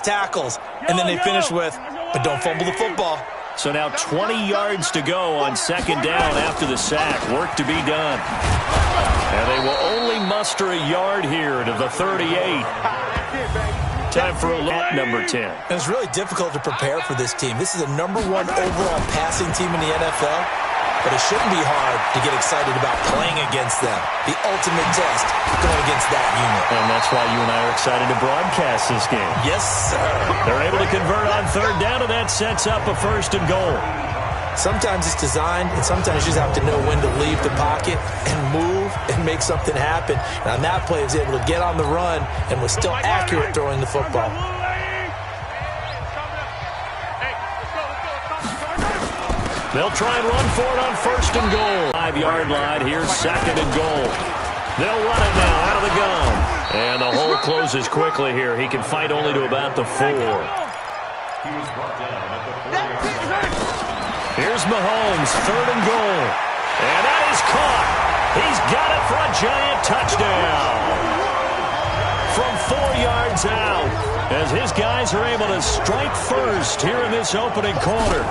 tackles, and then they finish with, but don't fumble the football. So now 20 yards to go on second down after the sack. Work to be done. And they will only muster a yard here to the 38. Time for at number 10. And it's really difficult to prepare for this team. This is the #1 overall passing team in the NFL, but it shouldn't be hard to get excited about playing against them. The ultimate test going against that unit. And that's why you and I are excited to broadcast this game. Yes, sir. They're able to convert on third down, and that sets up a 1st and goal. Sometimes it's designed, and sometimes you just have to know when to leave the pocket and move and make something happen. And on that play, he was able to get on the run and was still accurate throwing the football. They'll try and run for it on 1st and goal. 5-yard line. Here's 2nd and goal. They'll run it now out of the gun. And the hole closes quickly here. He can fight only to about the 4. Here's Mahomes, 3rd and goal. And that is caught. He's got it for a giant touchdown. From 4 yards out, as his guys are able to strike first here in this opening quarter.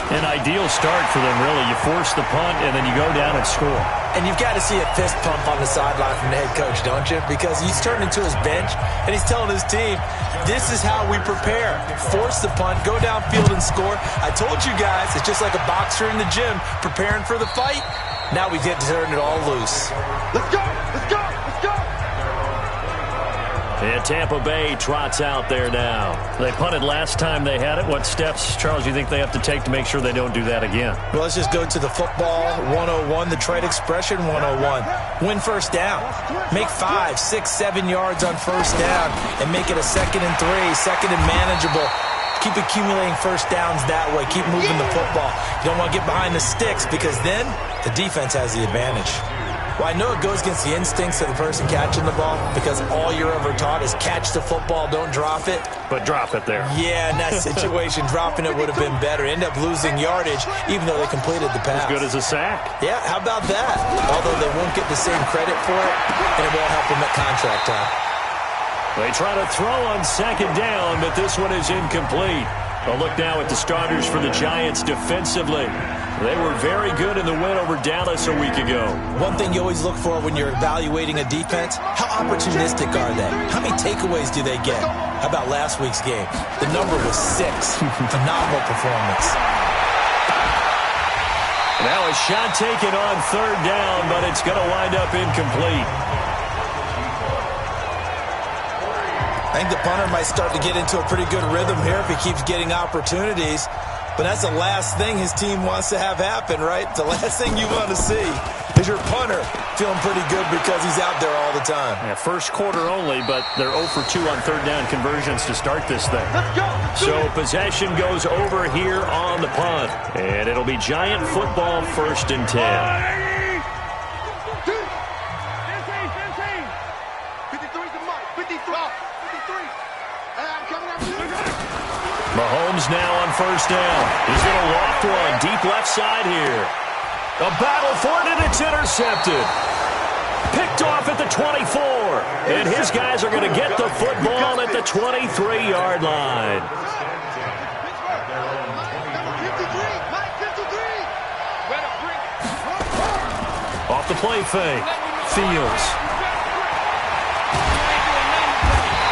An ideal start for them, really. You force the punt, and then you go down and score. And you've got to see a fist pump on the sideline from the head coach, don't you? Because he's turned into his bench, and he's telling his team, this is how we prepare. Force the punt, go downfield and score. I told you guys, it's just like a boxer in the gym preparing for the fight. Now we get to turn it all loose. Let's go! Let's go! Let's go! And Tampa Bay trots out there now. They punted last time they had it. What steps, Charles, you think they have to take to make sure they don't do that again? Well, let's just go to the football 101, the trade expression 101. Win first down. Make 5, 6, 7 yards on first down and make it a 2nd and 3, 2nd and manageable. Keep accumulating first downs that way. Keep moving the football. You don't want to get behind the sticks because then the defense has the advantage. Well, I know it goes against the instincts of the person catching the ball because all you're ever taught is catch the football, don't drop it. But drop it there. Yeah, in that situation, dropping it would have been better. End up losing yardage even though they completed the pass. As good as a sack. Yeah, how about that? Although they won't get the same credit for it, and it won't help them at contract time. They try to throw on 2nd down, but this one is incomplete. A look now at the starters for the Giants defensively. They were very good in the win over Dallas a week ago. One thing you always look for when you're evaluating a defense, how opportunistic are they? How many takeaways do they get? How about last week's game? The number was 6. Phenomenal performance. Now a shot taken on 3rd down, but it's going to wind up incomplete. I think the punter might start to get into a pretty good rhythm here if he keeps getting opportunities. But that's the last thing his team wants to have happen, right? The last thing you want to see is your punter feeling pretty good because he's out there all the time. Yeah, first quarter only, but they're 0 for 2 on 3rd down conversions to start this thing. Let's go! So possession goes over here on the punt. And it'll be Giant football 1st and 10. Mahomes now on 1st down. He's going to loft one deep left side here. A battle for it, and it's intercepted. Picked off at the 24. And his guys are going to get the football at the 23-yard line. Off the play fake. Fields.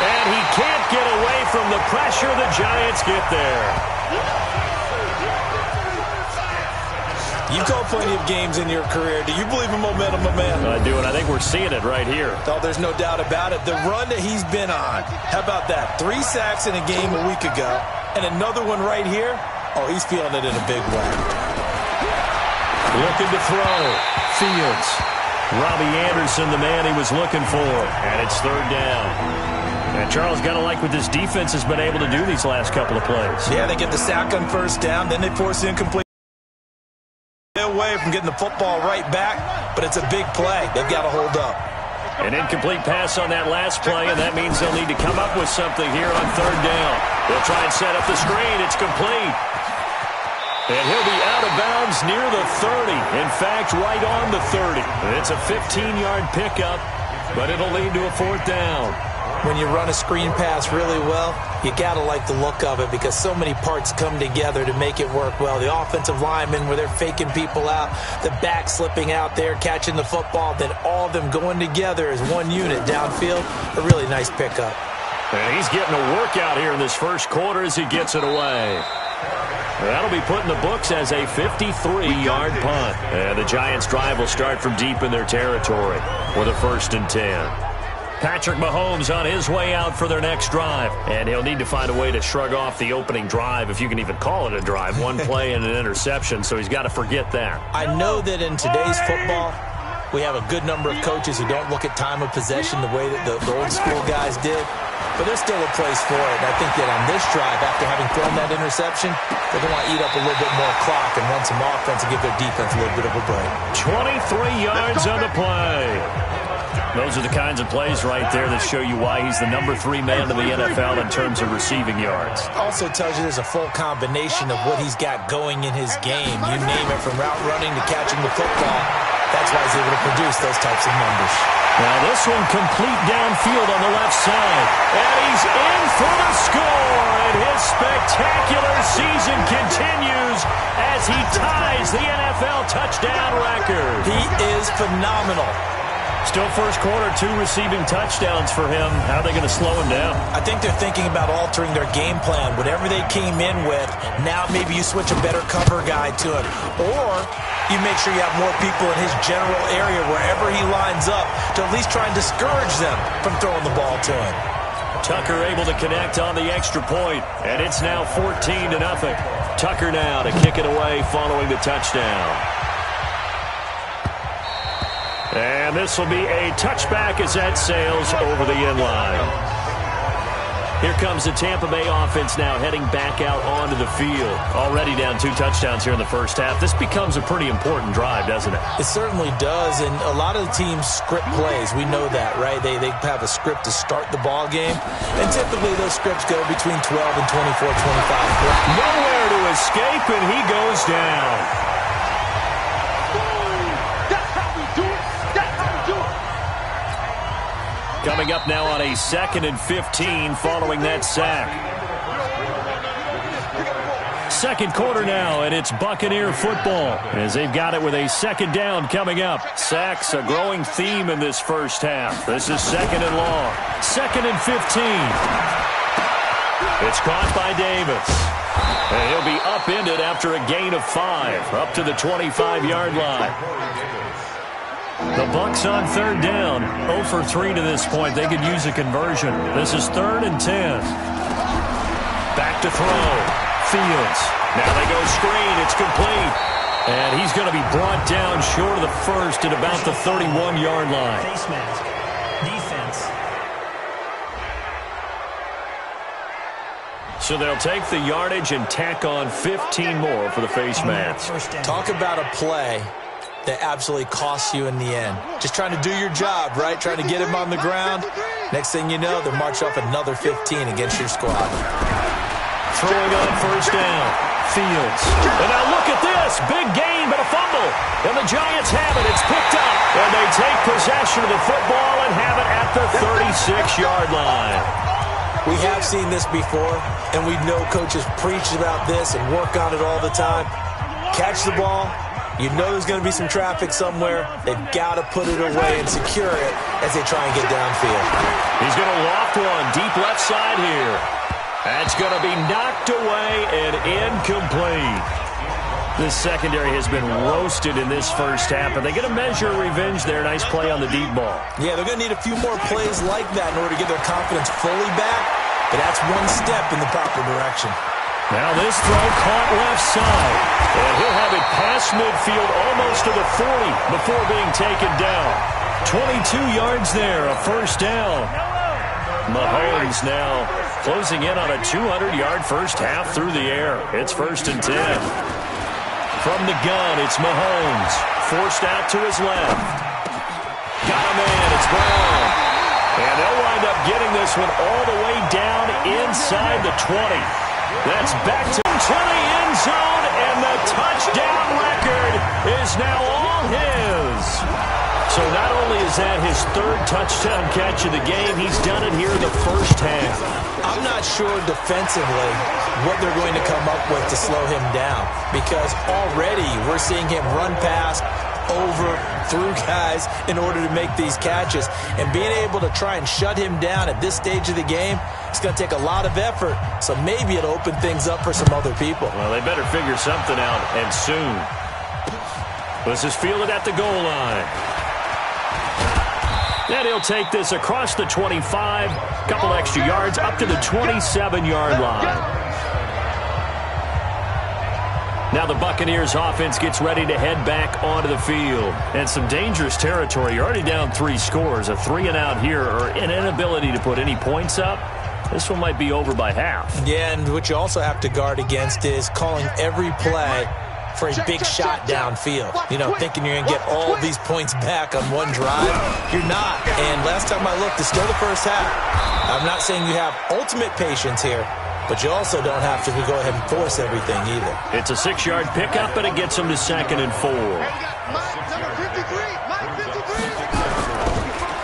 And he can't get away from the pressure. The Giants get there. You've called plenty of games in your career. Do you believe in momentum, my man? I do, and I think we're seeing it right here. Oh, there's no doubt about it. The run that he's been on. How about that? 3 sacks in a game a week ago, and another one right here. Oh, he's feeling it in a big way. Looking to throw. Fields. Robbie Anderson, the man he was looking for. And it's 3rd down. And Charles, got to like what this defense has been able to do these last couple of plays. Yeah, they get the sack on 1st down, then they force incomplete. Away from getting the football right back, but it's a big play. They've got to hold up. An incomplete pass on that last play, and that means they'll need to come up with something here on 3rd down. They'll try and set up the screen. It's complete. And he'll be out of bounds near the 30. In fact, right on the 30. It's a 15-yard pickup, but it'll lead to a 4th down. When you run a screen pass really well, you got to like the look of it because so many parts come together to make it work well. The offensive linemen, where they're faking people out, the back slipping out there, catching the football, then all of them going together as one unit downfield. A really nice pickup. And he's getting a workout here in this first quarter as he gets it away. That'll be put in the books as a 53-yard punt. And the Giants' drive will start from deep in their territory with a 1st and 10. Patrick Mahomes on his way out for their next drive. And he'll need to find a way to shrug off the opening drive, if you can even call it a drive. One play and an interception, so he's got to forget that. I know that in today's football, we have a good number of coaches who don't look at time of possession the way that the old school guys did. But there's still a place for it. And I think that on this drive, after having thrown that interception, they're going to want to eat up a little bit more clock and run some offense and give their defense a little bit of a break. 23 yards on the play. Those are the kinds of plays right there that show you why he's the number 3 man in the NFL in terms of receiving yards. Also tells you there's a full combination of what he's got going in his game. You name it, from route running to catching the football. That's why he's able to produce those types of numbers. Now this one complete downfield on the left side. And he's in for the score. And his spectacular season continues as he ties the NFL touchdown record. He is phenomenal. Still first quarter, 2 receiving touchdowns for him. How are they going to slow him down? I think they're thinking about altering their game plan. Whatever they came in with, now maybe you switch a better cover guy to it. Or you make sure you have more people in his general area wherever he lines up to at least try and discourage them from throwing the ball to him. Tucker able to connect on the extra point, and it's now 14-0. Tucker now to kick it away following the touchdown. And this will be a touchback as that sails over the end line. Here comes the Tampa Bay offense now heading back out onto the field. Already down 2 touchdowns here in the first half. This becomes a pretty important drive, doesn't it? It certainly does, and a lot of the teams script plays. We know that, right? They have a script to start the ball game, and typically those scripts go between 12 and 24, 25. Nowhere to escape, and he goes down. Coming up now on a 2nd and 15 following that sack. Second quarter now, and it's Buccaneer football as they've got it with a 2nd down coming up. Sacks a growing theme in this first half. This is 2nd and long. 2nd and 15. It's caught by Davis. And he'll be upended after a gain of 5, up to the 25-yard line. The Bucs on 3rd down, 0 for 3 to this point. They could use a conversion. This is 3rd and 10. Back to throw. Fields. Now they go screen. It's complete. And he's going to be brought down short of the first at about the 31-yard line. Face mask. Defense. So they'll take the yardage and tack on 15 more for the face mask. Talk about a play that absolutely costs you in the end. Just trying to do your job, right? Trying to get him on the ground. Next thing you know, they'll march off another 15 against your squad. Throwing on 1st down. Fields. And now look at this. Big gain, but a fumble. And the Giants have it. It's picked up. And they take possession of the football and have it at the 36-yard line. We have seen this before, and we know coaches preach about this and work on it all the time. Catch the ball. You know there's going to be some traffic somewhere. They've got to put it away and secure it as they try and get downfield. He's going to loft one deep left side here. That's going to be knocked away and incomplete. This secondary has been roasted in this first half, and they get a measure of revenge there. Nice play on the deep ball. Yeah, they're going to need a few more plays like that in order to get their confidence fully back, but that's one step in the proper direction. Now this throw caught left side. And he'll have it past midfield almost to the 40 before being taken down. 22 yards there, a 1st down. Mahomes now closing in on a 200-yard first half through the air. It's 1st and 10. From the gun, it's Mahomes. Forced out to his left. Got a man, it's Brown. And they'll wind up getting this one all the way down inside the 20. That's back to the end zone, and the touchdown record is now all his. So not only is that his third touchdown catch of the game, he's done it here in the first half. I'm not sure defensively what they're going to come up with to slow him down, because already we're seeing him run past, over, through guys in order to make these catches. And being able to try and shut him down at this stage of the game, it's going to take a lot of effort. So maybe it'll open things up for some other people. Well, they better figure something out, and soon. This is fielded at the goal line. And he'll take this across the 25, couple extra yards up to the 27-yard line. Now the Buccaneers offense gets ready to head back onto the field. And some dangerous territory. You're already down 3 scores. A 3-and-out here, or an inability to put any points up. This one might be over by half. Yeah, and what you also have to guard against is calling every play for a big shot downfield. You know, thinking you're going to get all these points back on one drive. You're not. And last time I looked, it's still the first half. I'm not saying you have ultimate patience here, but you also don't have to go ahead and force everything either. It's a 6-yard pickup, and it gets them to 2nd and 4.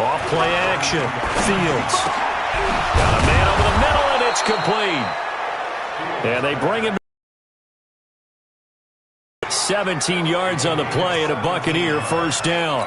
Off play action. Fields. Got a man over the middle, and it's complete. And they bring him 17 yards on the play, and a Buccaneer first down.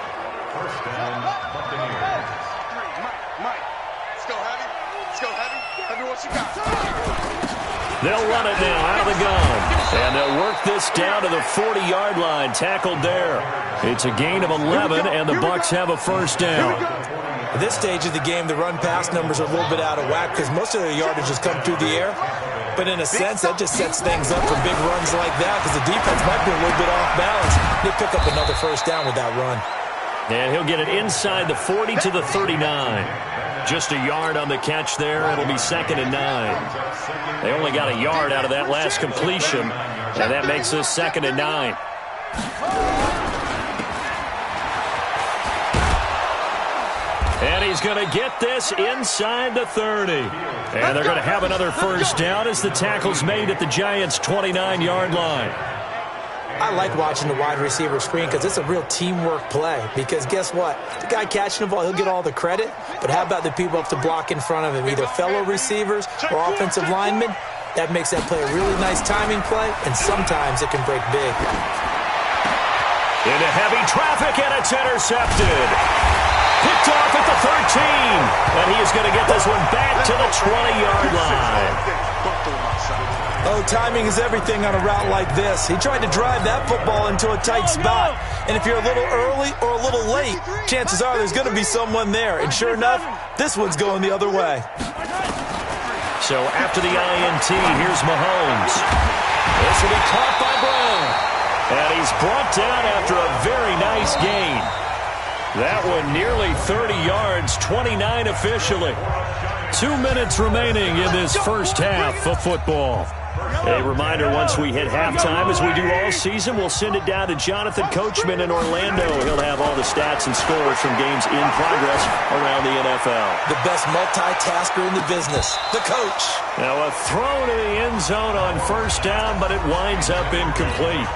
They'll run it now out of the gun. And they'll work this down to the 40-yard line. Tackled there. It's a gain of 11, and the Bucs have a first down. At this stage of the game, the run-pass numbers are a little bit out of whack because most of their yardage has come through the air. But in a sense, that just sets things up for big runs like that because the defense might be a little bit off balance. They pick up another first down with that run. And he'll get it inside the 40 to the 39. Just a yard on the catch there. It'll be 2nd and 9. They only got a yard out of that last completion, and that makes this 2nd and 9. And he's going to get this inside the 30. And they're going to have another first down as the tackle's made at the Giants' 29-yard line. I like watching the wide receiver screen because it's a real teamwork play. Because guess what? The guy catching the ball, he'll get all the credit. But how about the people up to block in front of him, either fellow receivers or offensive linemen? That makes that play a really nice timing play, and sometimes it can break big. Into heavy traffic, and it's intercepted. Picked off at the 13. And he is going to get this one back to the 20-yard line. Oh, timing is everything on a route like this. He tried to drive that football into a tight spot. And if you're a little early or a little late, chances are there's going to be someone there. And sure enough, this one's going the other way. So after the INT, here's Mahomes. This will be caught by Brown. And he's brought down after a very nice gain. That one nearly 30 yards, 29 officially. 2 minutes remaining in this first half of football. A reminder, once we hit halftime, as we do all season, we'll send it down to Jonathan Coachman in Orlando. He'll have all the stats and scores from games in progress around the NFL. The best multitasker in the business, the coach. Now a throw to the end zone on first down, but it winds up incomplete.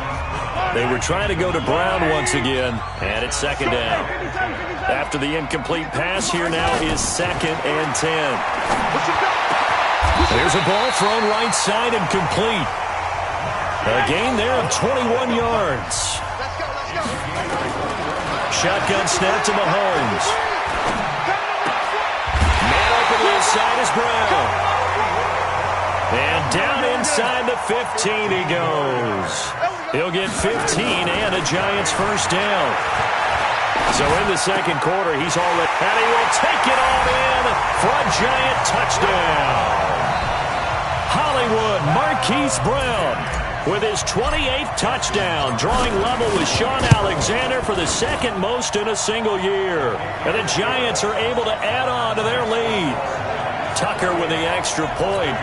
They were trying to go to Brown once again, and it's 2nd down. After the incomplete pass, here now is 2nd and 10. There's a ball thrown right side and complete. A gain there of 21 yards. Shotgun snap to Mahomes. Man open left side is Brown. And down inside the 15 he goes. He'll get 15 and a Giants first down. So in the second quarter, he's already, and he will take it all in for a Giant touchdown. Hollywood Marquise Brown with his 28th touchdown, drawing level with Sean Alexander for the second most in a single year. And the Giants are able to add on to their lead. Tucker with the extra point.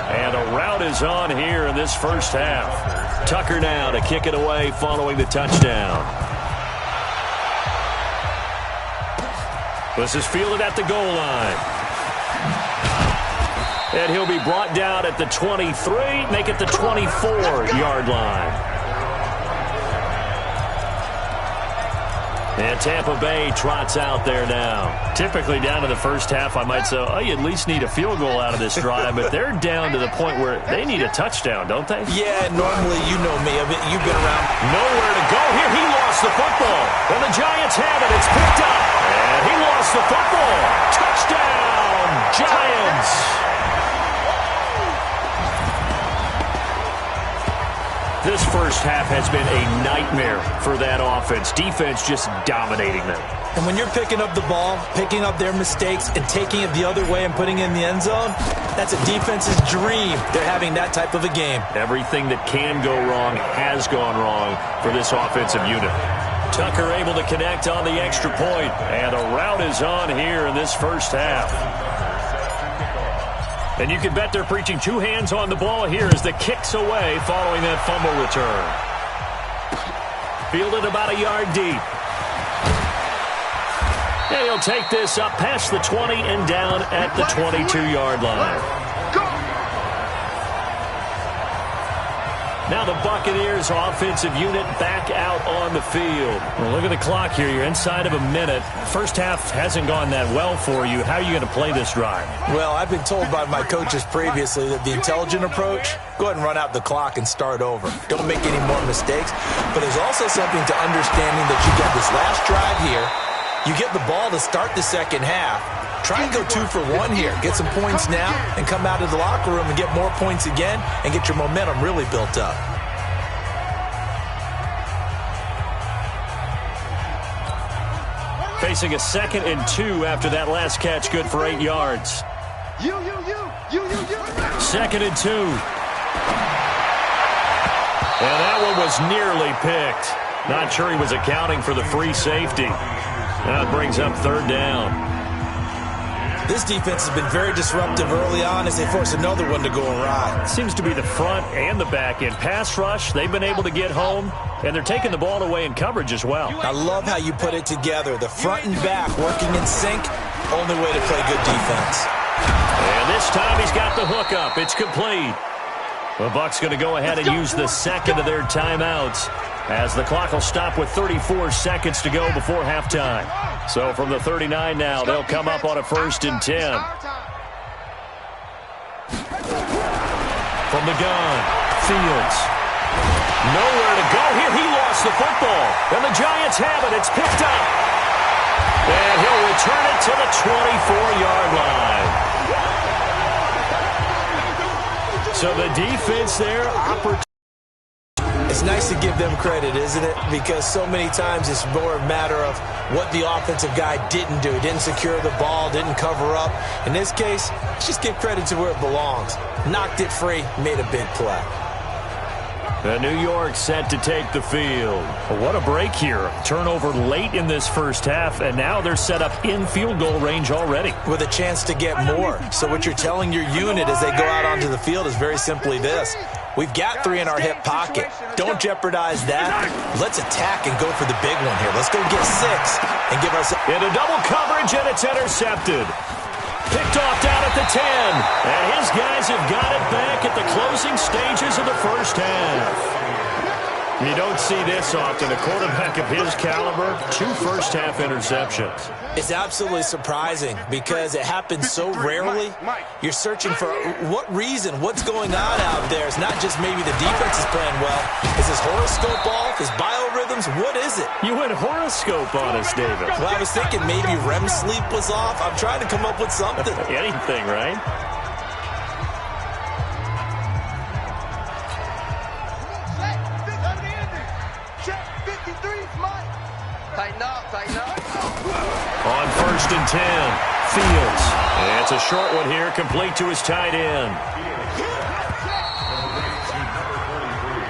And a rout is on here in this first half. Tucker now to kick it away following the touchdown. This is fielded at the goal line. And he'll be brought down at the 23, make it the 24-yard line. And Tampa Bay trots out there now. Typically down to the first half, I might say, oh, you at least need a field goal out of this drive, but they're down to the point where they need a touchdown, don't they? Yeah, normally, you know me. You've been around. Nowhere to go here. He lost the football. And the Giants have it. It's picked up. And he lost the football. Touchdown, Giants. This first half has been a nightmare for that offense. Defense just dominating them. And when you're picking up the ball, picking up their mistakes, and taking it the other way and putting it in the end zone, that's a defense's dream. They're having that type of a game. Everything that can go wrong has gone wrong for this offensive unit. Tucker able to connect on the extra point, and a rout is on here in this first half. And you can bet they're preaching two hands on the ball here as the kick's away following that fumble return. Fielded about a yard deep. And he'll take this up past the 20 and down at the 22-yard line. Now the Buccaneers offensive unit back out on the field. Well, look at the clock here. You're inside of a minute. First half hasn't gone that well for you. How are you going to play this drive? Well, I've been told by my coaches previously that the intelligent approach, go ahead and run out the clock and start over. Don't make any more mistakes. But there's also something to understanding that you get this last drive here. You get the ball to start the second half. Try and go 2 for 1 here. Get some points now and come out of the locker room and get more points again and get your momentum really built up. Facing a 2nd and 2 after that last catch, good for 8 yards. 2nd and 2. And that one was nearly picked. Not sure he was accounting for the free safety. Now it brings up 3rd down. This defense has been very disruptive early on as they force another one to go awry. Seems to be the front and the back end. Pass rush, they've been able to get home, and they're taking the ball away in coverage as well. I love how you put it together. The front and back working in sync, only way to play good defense. And this time he's got the hook up. It's complete. The Bucs going to go ahead and use the second of their timeouts as the clock will stop with 34 seconds to go before halftime. So from the 39 now, they'll come up on a 1st and 10. From the gun, Fields. Nowhere to go here. He lost the football. And the Giants have it. It's picked up. And he'll return it to the 24-yard line. So the defense there, It's nice to give them credit, isn't it? Because so many times it's more a matter of what the offensive guy didn't do. Didn't secure the ball, didn't cover up. In this case, let's just give credit to where it belongs. Knocked it free, made a big play. The New York set to take the field. What a break here. Turnover late in this first half, and now they're set up in field goal range already. With a chance to get more. So what you're telling your unit as they go out onto the field is very simply this. We've got 3 in our hip pocket. Don't jeopardize that. Let's attack and go for the big one here. Let's go get 6 and give ourselves... Into double coverage, and it's intercepted. Picked off down at the 10. And his guys have got it back at the closing stages of the first half. You don't see this often. A quarterback of his caliber, 2 first-half interceptions. It's absolutely surprising because it happens so rarely. You're searching for what reason, what's going on out there. It's not just maybe the defense is playing well. Is his horoscope off? His biorhythms? What is it? You went horoscope on us, David. Well, I was thinking maybe REM sleep was off. I'm trying to come up with something. Anything, right? On 1st and 10, Fields. And it's a short one here, complete to his tight end.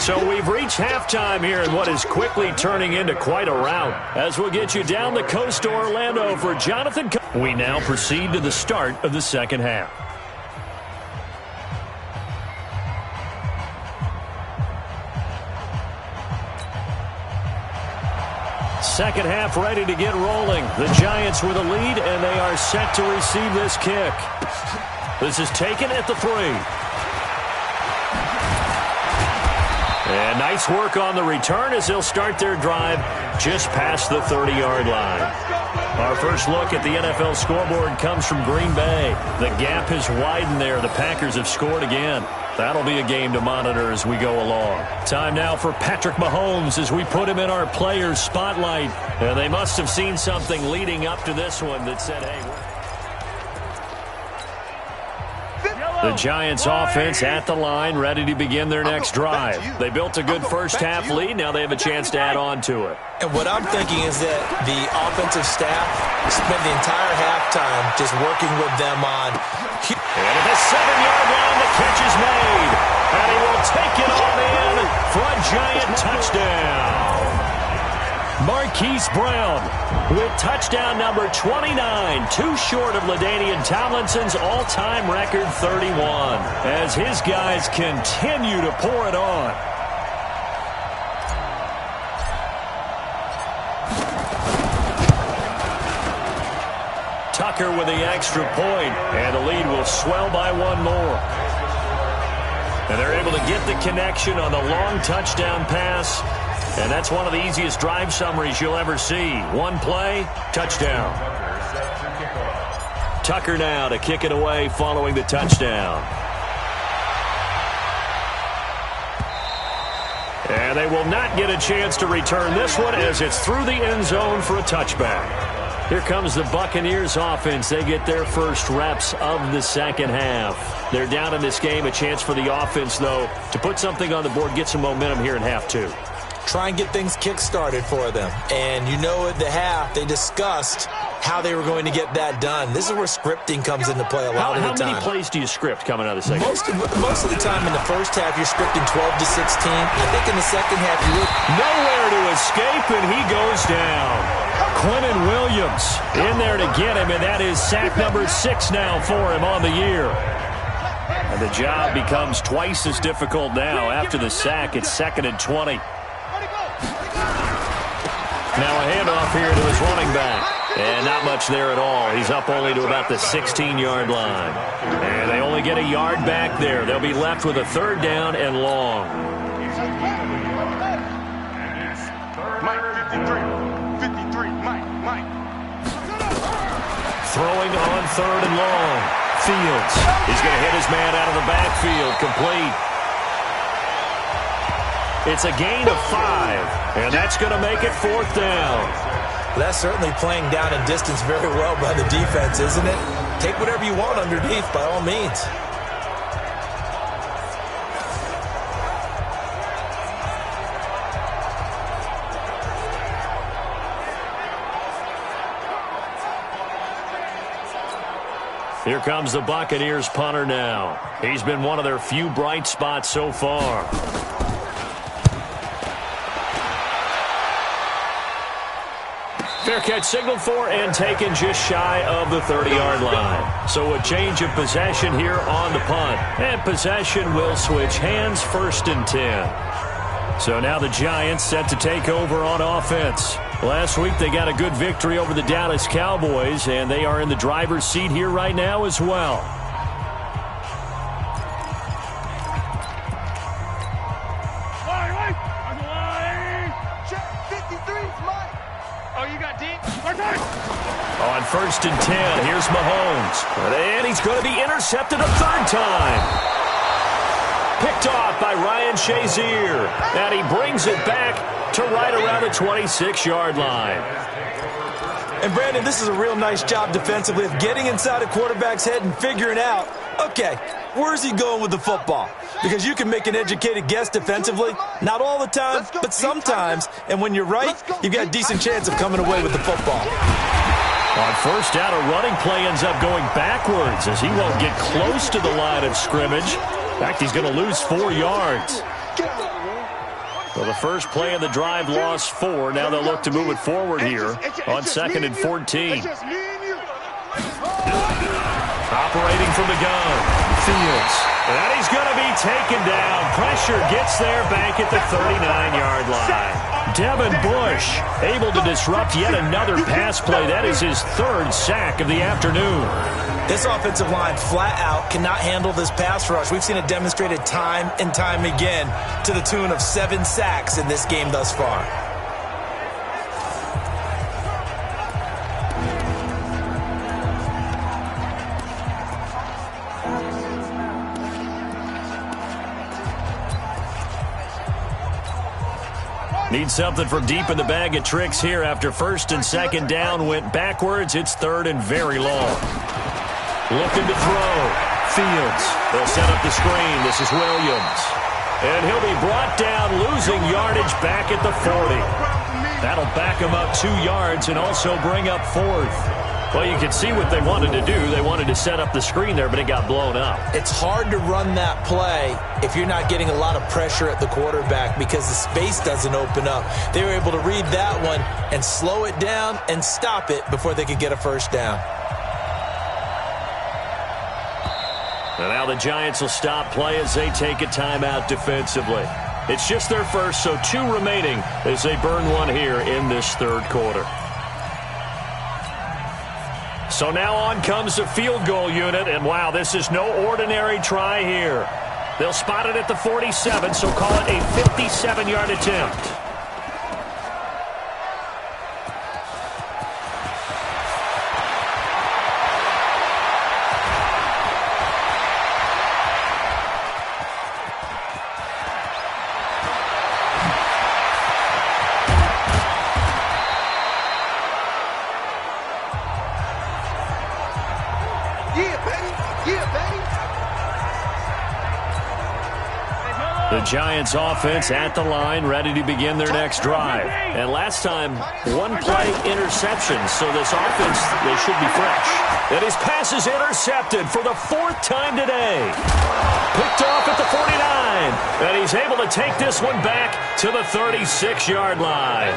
So we've reached halftime here in what is quickly turning into quite a rout. As we'll get you down the coast to Orlando for Jonathan. We now proceed to the start of the second half. Second half ready to get rolling. The Giants with a lead, and they are set to receive this kick. This is taken at the 3. And nice work on the return as they'll start their drive just past the 30-yard line. Our first look at the NFL scoreboard comes from Green Bay. The gap has widened there. The Packers have scored again. That'll be a game to monitor as we go along. Time now for Patrick Mahomes as we put him in our players' spotlight. And they must have seen something leading up to this one that said, hey, the Giants offense at the line, ready to begin their next drive. They built a good first-half lead. Now they have a chance to add on to it. And what I'm thinking is that the offensive staff spent the entire halftime just working with them on. And at the 7-yard line, the catch is made. And he will take it on in for a Giant touchdown. Marquise Brown with touchdown number 29, too short of LaDainian Tomlinson's all-time record 31, as his guys continue to pour it on. Tucker with the extra point, and the lead will swell by one more. And they're able to get the connection on the long touchdown pass. And that's one of the easiest drive summaries you'll ever see. One play, touchdown. Tucker now to kick it away following the touchdown. And they will not get a chance to return this one as it's through the end zone for a touchback. Here comes the Buccaneers offense. They get their first reps of the second half. They're down in this game. A chance for the offense, though, to put something on the board, get some momentum here in half two. Try and get things kick-started for them. And you know at the half, they discussed how they were going to get that done. This is where scripting comes into play a lot of the time. How many plays do you script coming out of the second? Most of the time in the first half, you're scripting 12 to 16. I think in the second half, you really... Nowhere to escape, and he goes down. Quentin Williams in there to get him, and that is sack number 6 now for him on the year. And the job becomes twice as difficult now. After the sack, it's 2nd and 20. Now a handoff here to his running back. And not much there at all. He's up only to about the 16-yard line. And they only get a yard back there. They'll be left with a 3rd down and long. Mike, 53, Mike. Throwing on 3rd and long. Fields. He's going to hit his man out of the backfield. Complete. It's a gain of 5, and that's going to make it 4th down. That's certainly playing down in distance very well by the defense, isn't it? Take whatever you want underneath, by all means. Here comes the Buccaneers punter now. He's been one of their few bright spots so far. Fair catch signaled for and taken just shy of the 30-yard line. So a change of possession here on the punt. And possession will switch hands, 1st and 10. So now the Giants set to take over on offense. Last week they got a good victory over the Dallas Cowboys, and they are in the driver's seat here right now as well. On 1st and 10, here's Mahomes. And he's going to be intercepted a 3rd time. Picked off by Ryan Shazier. And he brings it back to right around the 26-yard line. And, Brandon, this is a real nice job defensively of getting inside a quarterback's head and figuring out, okay, where's he going with the football? Because you can make an educated guess defensively. Not all the time, but sometimes. And when you're right, you've got a decent chance of coming away with the football. On 1st down, a running play ends up going backwards as he won't get close to the line of scrimmage. In fact, he's going to lose 4 yards. Well, the first play of the drive lost 4. Now they'll look to move it forward here on 2nd and 14. Operating from the gun, Fields. And he's going to be taken down. Pressure gets there back at the 39-yard line. Devin Bush able to disrupt yet another pass play. That is his third sack of the afternoon. This offensive line flat out cannot handle this pass rush. We've seen it demonstrated time and time again to the tune of 7 sacks in this game thus far. Need something from deep in the bag of tricks here after first and second down went backwards. It's third and very long. Looking to throw. Fields. They'll set up the screen. This is Williams. And he'll be brought down, losing yardage back at the 40. That'll back him up 2 yards and also bring up 4th. Well, you can see what they wanted to do. They wanted to set up the screen there, but it got blown up. It's hard to run that play if you're not getting a lot of pressure at the quarterback because the space doesn't open up. They were able to read that one and slow it down and stop it before they could get a first down. And now the Giants will stop play as they take a timeout defensively. It's just their first, so 2 remaining as they burn one here in this third quarter. So now on comes the field goal unit, and wow, this is no ordinary try here. They'll spot it at the 47, so call it a 57-yard attempt. The Giants offense at the line, ready to begin their next drive. And last time, 1-play interception, so this offense, they should be fresh. And his pass is intercepted for the 4th time today. Picked off at the 49. And he's able to take this one back to the 36-yard line.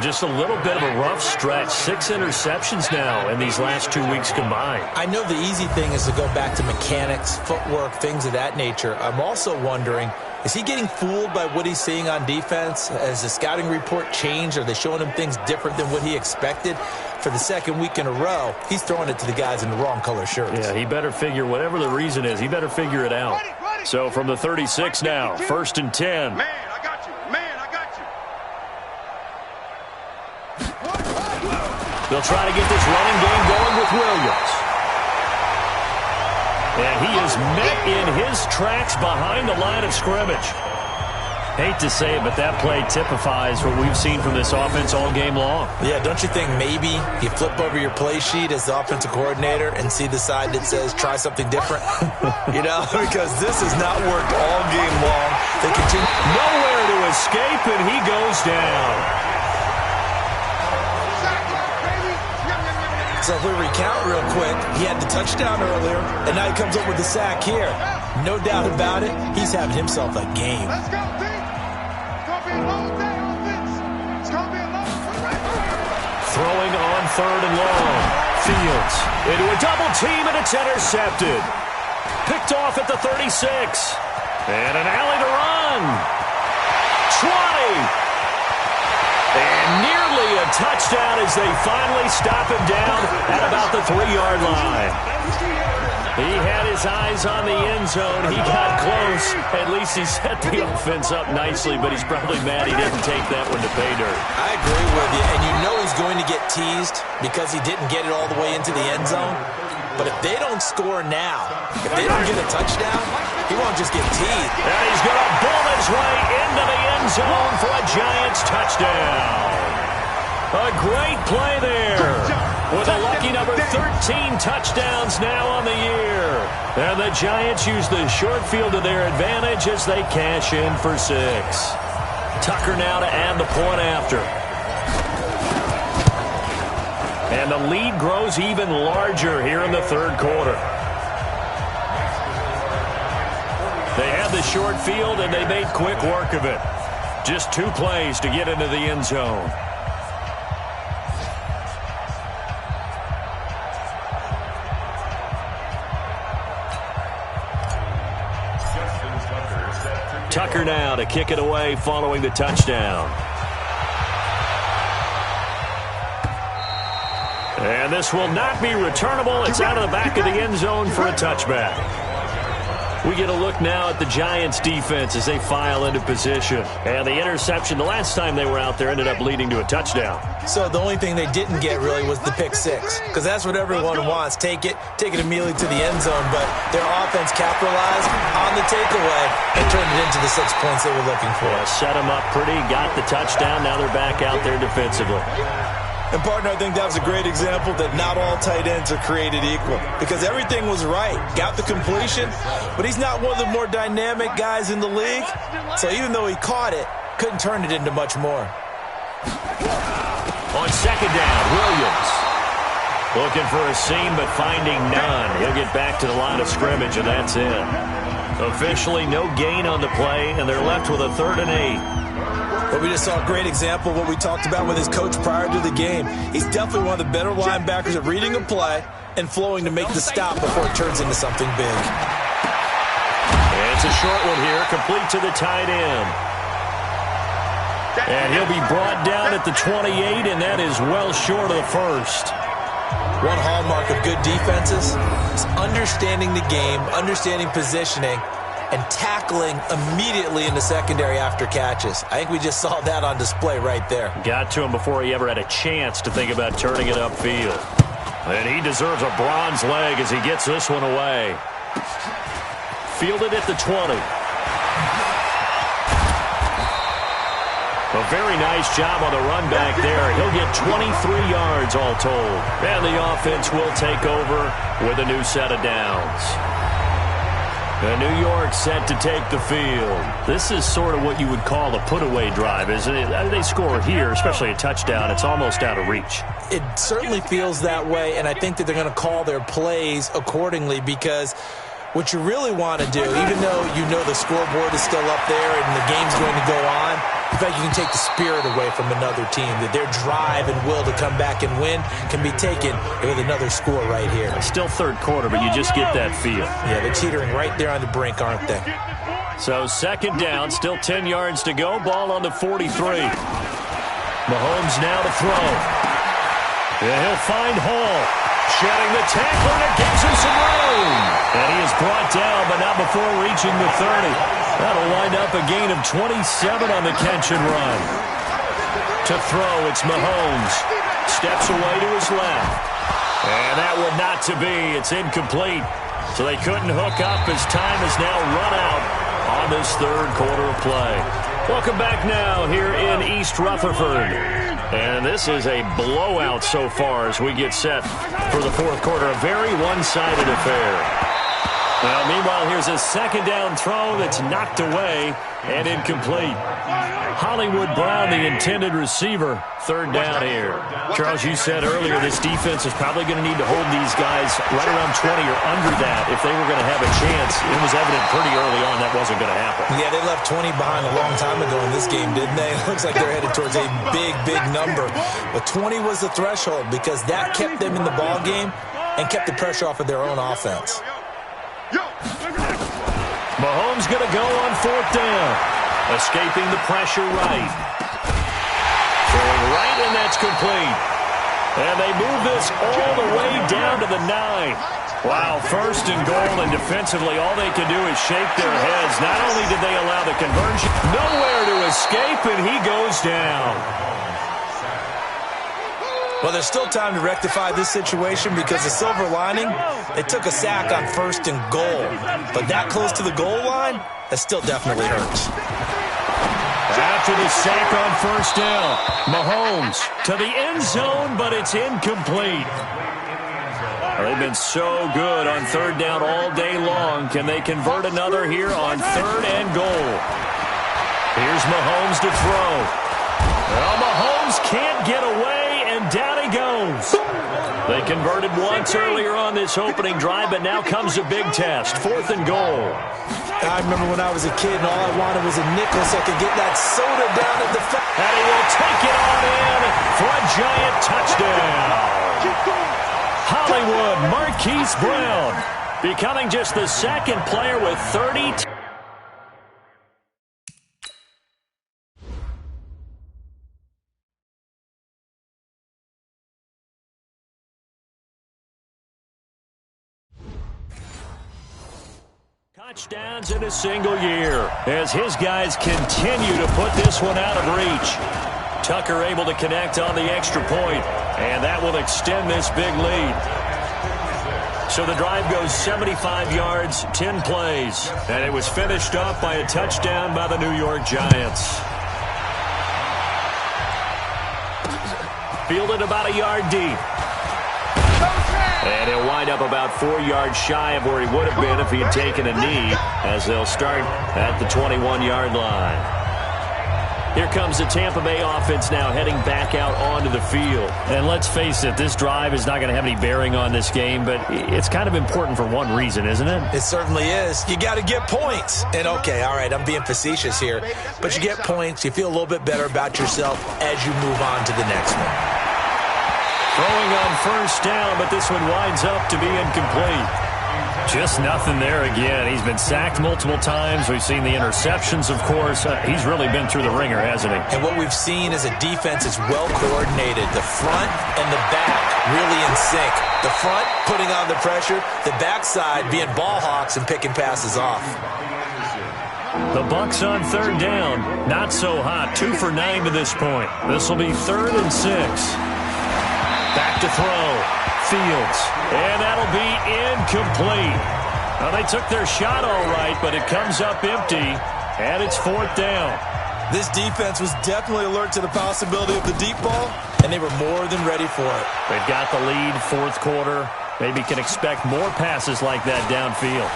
Just a little bit of a rough stretch. 6 interceptions now in these last 2 weeks combined. I know the easy thing is to go back to mechanics, footwork, things of that nature. I'm also wondering, is he getting fooled by what he's seeing on defense? Has the scouting report changed? Are they showing him things different than what he expected? For the 2nd week in a row, he's throwing it to the guys in the wrong color shirts. Yeah, he better figure, whatever the reason is, he better figure it out. So from the 36 now, 1st and 10. Man, I got you. Man, I got you. They'll try to get this running game going with Williams. And he is met in his tracks behind the line of scrimmage. Hate to say it, but that play typifies what we've seen from this offense all game long. Yeah, don't you think maybe you flip over your play sheet as the offensive coordinator and see the side that says try something different? You know, because this has not worked all game long. They continue. Nowhere to escape, and he goes down. So if we recount real quick, he had the touchdown earlier, and now he comes up with the sack here. No doubt about it, he's having himself a game. Let's go, Pete. It's going to be a long day on this. It's going to be a long day. Throwing on 3rd and long. Fields into a double team, and it's intercepted. Picked off at the 36. And an alley to run. 20. And nearly a touchdown as they finally stop him down at about the 3-yard line. He had his eyes on the end zone. He got close. At least he set the offense up nicely, but he's probably mad he didn't take that one to pay dirt. I agree with you, and you know he's going to get teased because he didn't get it all the way into the end zone. But if they don't score now, if they don't get a touchdown, he won't just get teased. And he's going to bull his way into the end zone for a Giants touchdown. A great play there. With a lucky number 13 touchdowns now on the year. And the Giants use the short field to their advantage as they cash in for 6. Tucker now to add the point after. And the lead grows even larger here in the third quarter. They had the short field, and they made quick work of it. Just 2 plays to get into the end zone. Tucker now to kick it away following the touchdown. And this will not be returnable. It's out of the back of the end zone for a touchback. We get a look now at the Giants' defense as they file into position. And the interception the last time they were out there ended up leading to a touchdown. So the only thing they didn't get really was the pick six, because that's what everyone wants. Take it immediately to the end zone, but their offense capitalized on the takeaway and turned it into the 6 points they were looking for. Yeah, set them up pretty, got the touchdown. Now they're back out there defensively. And, partner, I think that was a great example that not all tight ends are created equal, because everything was right. Got the completion, but he's not one of the more dynamic guys in the league. So even though he caught it, couldn't turn it into much more. On second down, Williams looking for a seam but finding none. He'll get back to the line of scrimmage, and that's it. Officially no gain on the play, and they're left with a 3rd and 8. But we just saw a great example of what we talked about with his coach prior to the game. He's definitely one of the better linebackers at reading a play and flowing to make the stop before it turns into something big. And it's a short one here, complete to the tight end. And he'll be brought down at the 28, and that is well short of the first. One hallmark of good defenses is understanding the game, understanding positioning, and tackling immediately in the secondary after catches. I think we just saw that on display right there. Got to him before he ever had a chance to think about turning it upfield. And he deserves a bronze leg as he gets this one away. Fielded at the 20. A very nice job on the run back there. He'll get 23 yards all told. And the offense will take over with a new set of downs. And New York set to take the field. This is sort of what you would call a put-away drive, isn't it? They score here, especially a touchdown. It's almost out of reach. It certainly feels that way, and I think that they're going to call their plays accordingly, because what you really want to do, even though you know the scoreboard is still up there and the game's going to go on, in fact, you can take the spirit away from another team, that their drive and will to come back and win can be taken with another score right here. It's still third quarter, but you just get that feel. Yeah, they're teetering right there on the brink, aren't they? So second down, still 10 yards to go. Ball on the 43. Mahomes now to throw. And he'll find Hall. Shedding the tackler, and it gives him some room. And he is brought down, but not before reaching the 30. That'll wind up a gain of 27 on the catch and run. To throw, it's Mahomes. Steps away to his left. And that one not to be. It's incomplete. So they couldn't hook up as time is now run out on this third quarter of play. Welcome back now here in East Rutherford. And this is a blowout so far as we get set for the fourth quarter. A very one-sided affair. Well, meanwhile, here's a second down throw that's knocked away and incomplete. Hollywood Brown, the intended receiver, third down here. Charles, you said earlier this defense is probably going to need to hold these guys right around 20 or under that if they were going to have a chance. It was evident pretty early on that wasn't going to happen. Yeah, they left 20 behind a long time ago in this game, didn't they? It looks like they're headed towards a big, big number. But 20 was the threshold because that kept them in the ball game and kept the pressure off of their own offense. Mahomes going to go on fourth down. Escaping the pressure right. Throwing right, and that's complete. And they move this all the way down to the 9. Wow, first and goal, and defensively all they can do is shake their heads. Not only did they allow the conversion, nowhere to escape, and he goes down. Well, there's still time to rectify this situation because the silver lining, they took a sack on first and goal. But that close to the goal line, that still definitely hurts. After the sack on first down, Mahomes to the end zone, but it's incomplete. They've been so good on third down all day long. Can they convert another here on third and goal? Here's Mahomes to throw. Well, Mahomes can't get away, and down he goes. They converted once earlier on this opening drive, but now comes a big test. Fourth and goal. I remember when I was a kid and all I wanted was a nickel so I could get that soda down at the and he will take it on in for a giant touchdown. Hollywood Marquise Brown becoming just the second player with 30 touchdowns in a single year as his guys continue to put this one out of reach. Tucker able to connect on the extra point, and that will extend this big lead. So the drive goes 75 yards, 10 plays, and it was finished off by a touchdown by the New York Giants. Fielded about a yard deep. And he'll wind up about 4 yards shy of where he would have been if he had taken a knee, as they'll start at the 21-yard line. Here comes the Tampa Bay offense now heading back out onto the field. And let's face it, this drive is not going to have any bearing on this game, but it's kind of important for one reason, isn't it? It certainly is. You got to get points. And okay, all right, I'm being facetious here, but you get points, you feel a little bit better about yourself as you move on to the next one. Throwing on first down, but this one winds up to be incomplete. Just nothing there again. He's been sacked multiple times. We've seen the interceptions, of course. He's really been through the ringer, hasn't he? And what we've seen is a defense is well coordinated. The front and the back really in sync. The front putting on the pressure, the backside being ball hawks and picking passes off. The Bucs on third down. Not so hot. 2 for 9 to this point. This will be 3rd and 6. Back to throw. Fields. And that'll be incomplete. Well, they took their shot all right, but it comes up empty, and it's 4th down. This defense was definitely alert to the possibility of the deep ball, and they were more than ready for it. They've got the lead, 4th quarter. Maybe can expect more passes like that downfield.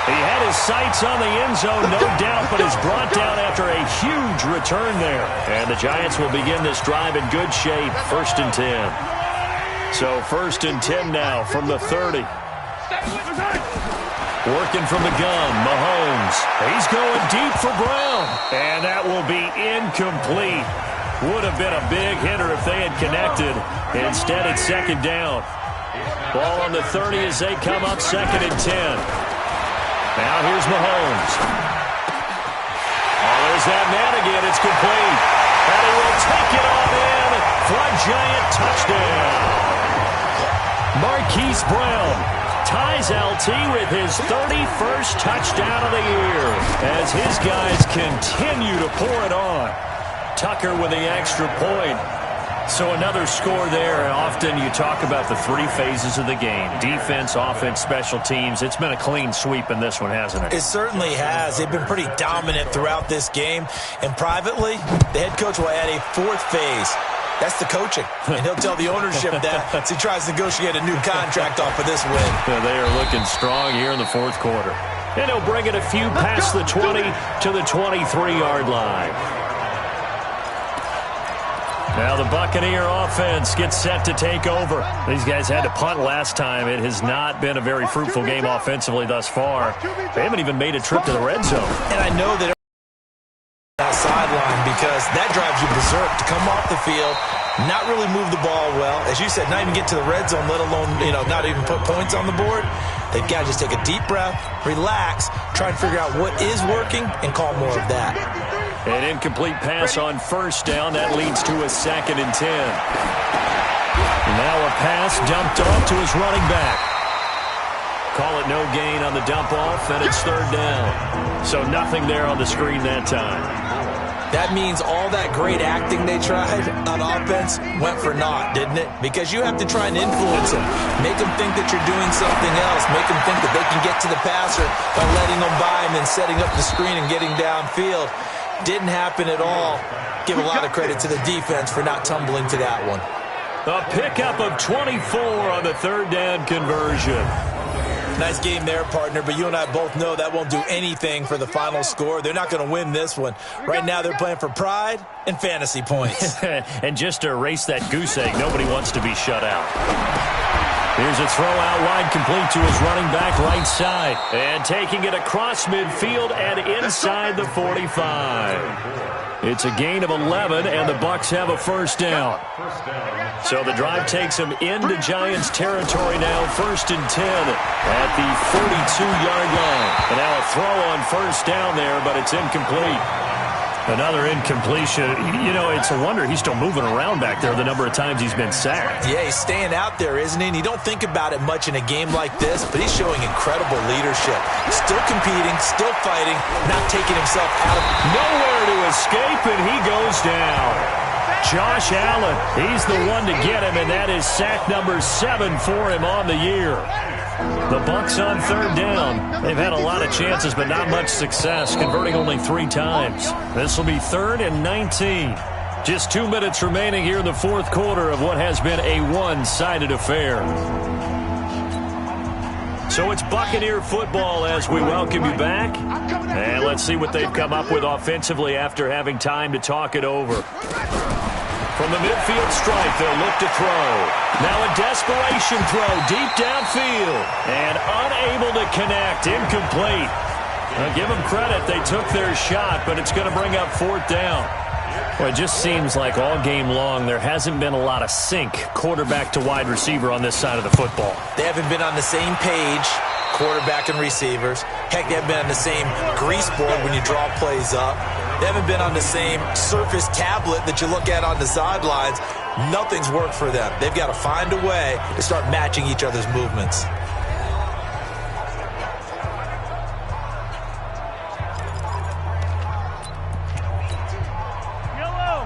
He had his sights on the end zone, no doubt, but is brought down after a huge return there. And the Giants will begin this drive in good shape, 1st and 10. So 1st and 10 now from the 30. Working from the gun, Mahomes. He's going deep for Brown. And that will be incomplete. Would have been a big hitter if they had connected. Instead, it's 2nd down. Ball on the 30 as they come up 2nd and 10. Now here's Mahomes. Oh, there's that man again. It's complete. And he will take it on in for a Giant touchdown. Marquise Brown ties LT with his 31st touchdown of the year as his guys continue to pour it on. Tucker with the extra point. So another score there. Often you talk about the 3 phases of the game. Defense, offense, special teams. It's been a clean sweep in this one, hasn't it? It certainly has. They've been pretty dominant throughout this game. And privately, the head coach will add a 4th phase. That's the coaching. And he'll tell the ownership that as he tries to negotiate a new contract off of this win. Yeah, they are looking strong here in the 4th quarter. And he'll bring it a few past the 20 to the 23-yard line. Now the Buccaneer offense gets set to take over. These guys had to punt last time. It has not been a very fruitful game offensively thus far. They haven't even made a trip to the red zone. And I know that that sideline because that drives you berserk to come off the field, not really move the ball well. As you said, not even get to the red zone, let alone, not even put points on the board. They've got to just take a deep breath, relax, try and figure out what is working, and call more of that. An incomplete pass on first down. That leads to a 2nd and 10. Now a pass dumped off to his running back. Call it no gain on the dump off, and it's 3rd down. So nothing there on the screen that time. That means all that great acting they tried on offense went for naught, didn't it? Because you have to try and influence them. Make them think that you're doing something else. Make them think that they can get to the passer by letting them by and then setting up the screen and getting downfield. Didn't happen at all. Give a lot of credit to the defense for not tumbling to that one. A pickup of 24 on the 3rd down conversion. Nice game there, partner, but you and I both know that won't do anything for the final score. They're not going to win this one. Right now they're playing for pride and fantasy points. And just to erase that goose egg, nobody wants to be shut out. Here's a throw out wide, complete to his running back right side. And taking it across midfield and inside the 45. It's a gain of 11, and the Bucs have a 1st down. So the drive takes them into Giants territory now, 1st and 10 at the 42-yard line. And now a throw on 1st down there, but it's incomplete. Another incompletion. You know, it's a wonder he's still moving around back there the number of times he's been sacked. Yeah, he's staying out there, isn't he? And you don't think about it much in a game like this, but he's showing incredible leadership. Still competing, still fighting, not taking himself out of... Nowhere to escape, and he goes down. Josh Allen, he's the one to get him, and that is sack number 7 for him on the year. The Bucs on third down. They've had a lot of chances, but not much success, converting only 3 times. This will be 3rd and 19. Just 2 minutes remaining here in the fourth quarter of what has been a one-sided affair. So it's Buccaneer football as we welcome you back. And let's see what they've come up with offensively after having time to talk it over. From the midfield stripe, they'll look to throw. Now a desperation throw deep downfield. And unable to connect. Incomplete. Now give them credit. They took their shot, but it's going to bring up 4th down. Well, it just seems like all game long there hasn't been a lot of sync quarterback to wide receiver on this side of the football. They haven't been on the same page, quarterback and receivers. Heck, they haven't been on the same grease board when you draw plays up. They haven't been on the same surface tablet that you look at on the sidelines. Nothing's worked for them. They've got to find a way to start matching each other's movements.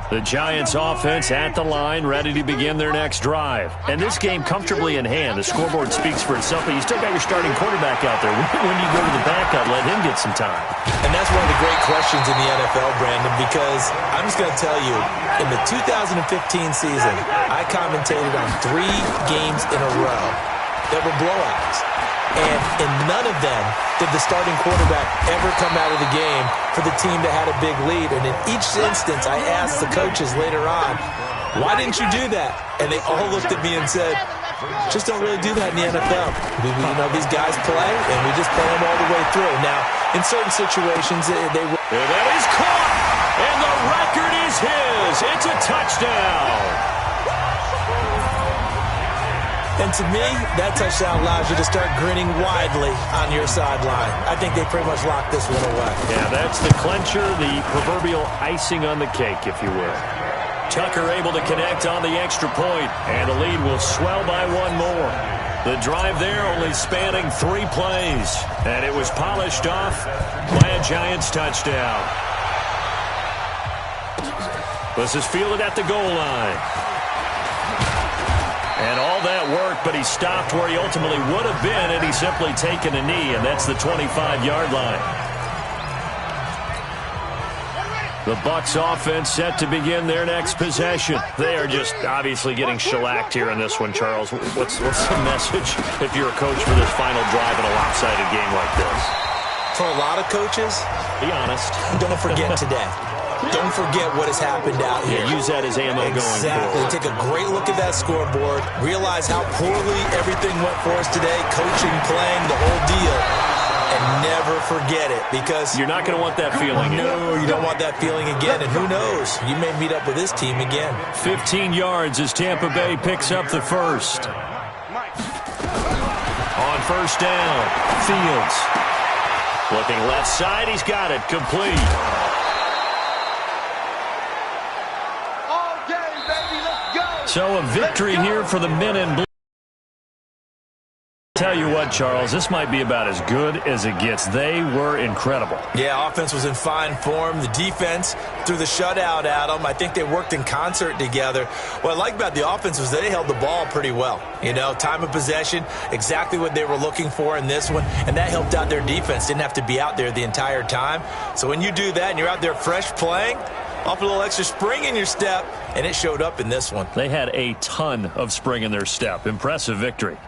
The Giants offense at the line, ready to begin their next drive. And this game comfortably in hand. The scoreboard speaks for itself, but you still got your starting quarterback out there. When do you go to the backup, let him get some time? And that's one of the great questions in the NFL, Brandon, because I'm just going to tell you, in the 2015 season, I commentated on 3 games in a row that were blowouts. And in none of them did the starting quarterback ever come out of the game for the team that had a big lead. And in each instance, I asked the coaches later on, why didn't you do that? And they all looked at me and said, just don't really do that in the NFL. These guys play, and we just play them all the way through. Now, in certain situations, they will. And that is caught, and the record is his. It's a touchdown. And to me, that touchdown allows you to start grinning widely on your sideline. I think they pretty much locked this one away. Yeah, that's the clincher, the proverbial icing on the cake, if you will. Tucker able to connect on the extra point, and the lead will swell by 1 more. The drive there only spanning 3 plays, and it was polished off by a Giants touchdown. This is fielded at the goal line. And all that worked, but he stopped where he ultimately would have been had he simply taken a knee, and that's the 25-yard line. The Bucs offense set to begin their next possession. They are just obviously getting shellacked here in this one, Charles. What's the message if you're a coach for this final drive in a lopsided game like this? For a lot of coaches, be honest. Don't forget today. Don't forget what has happened out here. Yeah, use that as ammo going forward. Exactly. Take a great look at that scoreboard. Realize how poorly everything went for us today. Coaching, playing, the whole deal. And never forget it, because you're not going to want that feeling again. No, you don't want that feeling again. And who knows? You may meet up with this team again. 15 yards as Tampa Bay picks up the first. On first down, Fields. Looking left side, he's got it. Complete. So a victory here for the men in blue. Tell you what, Charles, this might be about as good as it gets. They were incredible. Yeah, offense was in fine form. The defense threw the shutout at them. I think they worked in concert together. What I like about the offense was they held the ball pretty well. Time of possession, exactly what they were looking for in this one, and that helped out their defense. Didn't have to be out there the entire time. So when you do that and you're out there fresh playing, off a little extra spring in your step, and it showed up in this one. They had a ton of spring in their step. Impressive victory.